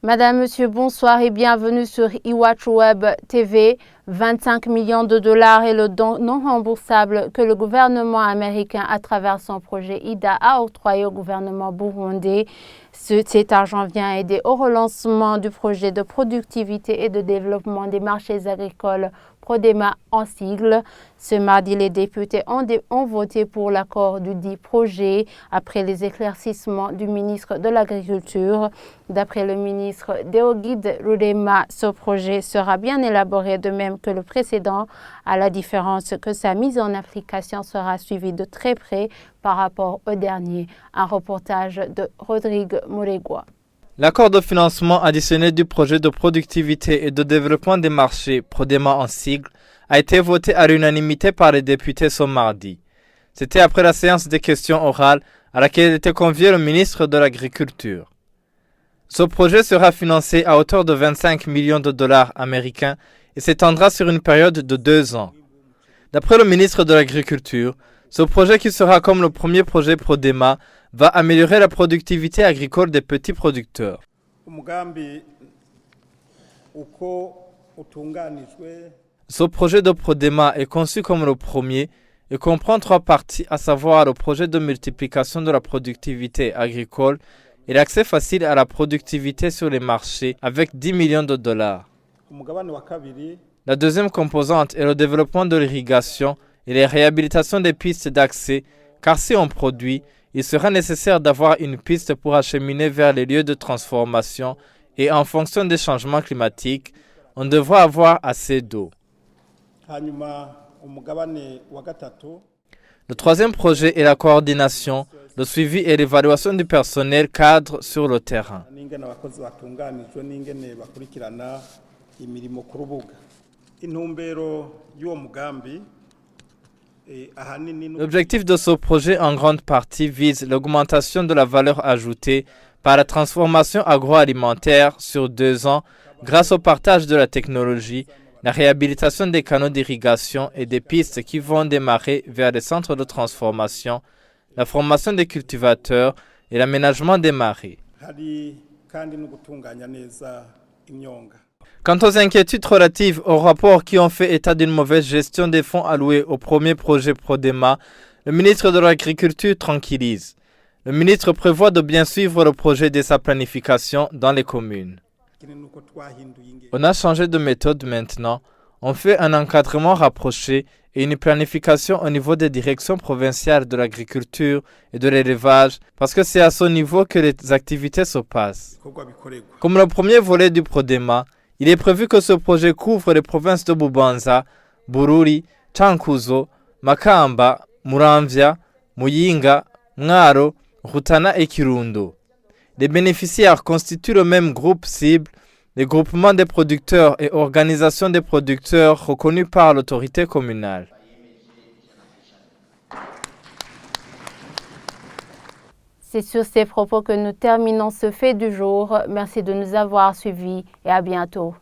Madame, Monsieur, bonsoir et bienvenue sur iWatch Web TV. 25 millions de dollars est le don non remboursable que le gouvernement américain, à travers son projet IDA, a octroyé au gouvernement burundais. Cet argent vient aider au relancement du projet de productivité et de développement des marchés agricoles PRODEMA en sigle. Ce mardi, les députés ont voté pour l'accord du dit projet après les éclaircissements du ministre de l'Agriculture. D'après le ministre Deogide Rudema, ce projet sera bien élaboré de même que le précédent, à la différence que sa mise en application sera suivie de très près par rapport au dernier. Un reportage de Rodrigue Muregwa. L'accord de financement additionnel du projet de productivité et de développement des marchés, PRODEMA en sigle, a été voté à l'unanimité par les députés ce mardi. C'était après la séance des questions orales à laquelle était convié le ministre de l'Agriculture. Ce projet sera financé à hauteur de 25 millions de dollars américains et s'étendra sur une période de 2 ans. D'après le ministre de l'Agriculture, ce projet, qui sera comme le premier projet PRODEMA, va améliorer la productivité agricole des petits producteurs. Ce projet de PRODEMA est conçu comme le premier et comprend 3 parties, à savoir le projet de multiplication de la productivité agricole et l'accès facile à la productivité sur les marchés avec 10 millions de dollars. La deuxième composante est le développement de l'irrigation et la réhabilitation des pistes d'accès, car si on produit, il sera nécessaire d'avoir une piste pour acheminer vers les lieux de transformation et en fonction des changements climatiques, on devra avoir assez d'eau. Le troisième projet est la coordination, le suivi et l'évaluation du personnel cadre sur le terrain. L'objectif de ce projet en grande partie vise l'augmentation de la valeur ajoutée par la transformation agroalimentaire sur 2 ans grâce au partage de la technologie, la réhabilitation des canaux d'irrigation et des pistes qui vont démarrer vers les centres de transformation, la formation des cultivateurs et l'aménagement des marais. Quant aux inquiétudes relatives aux rapports qui ont fait état d'une mauvaise gestion des fonds alloués au premier projet PRODEMA, le ministre de l'Agriculture tranquillise. Le ministre prévoit de bien suivre le projet dès sa planification dans les communes. On a changé de méthode maintenant. On fait un encadrement rapproché et une planification au niveau des directions provinciales de l'agriculture et de l'élevage parce que c'est à ce niveau que les activités se passent. Comme le premier volet du PRODEMA, il est prévu que ce projet couvre les provinces de Bubanza, Bururi, Chankuzo, Makamba, Muramvya, Muyinga, Mwaro, Rutana et Kirundo. Les bénéficiaires constituent le même groupe cible, les groupements des producteurs et organisations des producteurs reconnus par l'autorité communale. C'est sur ces propos que nous terminons ce fait du jour. Merci de nous avoir suivis et à bientôt.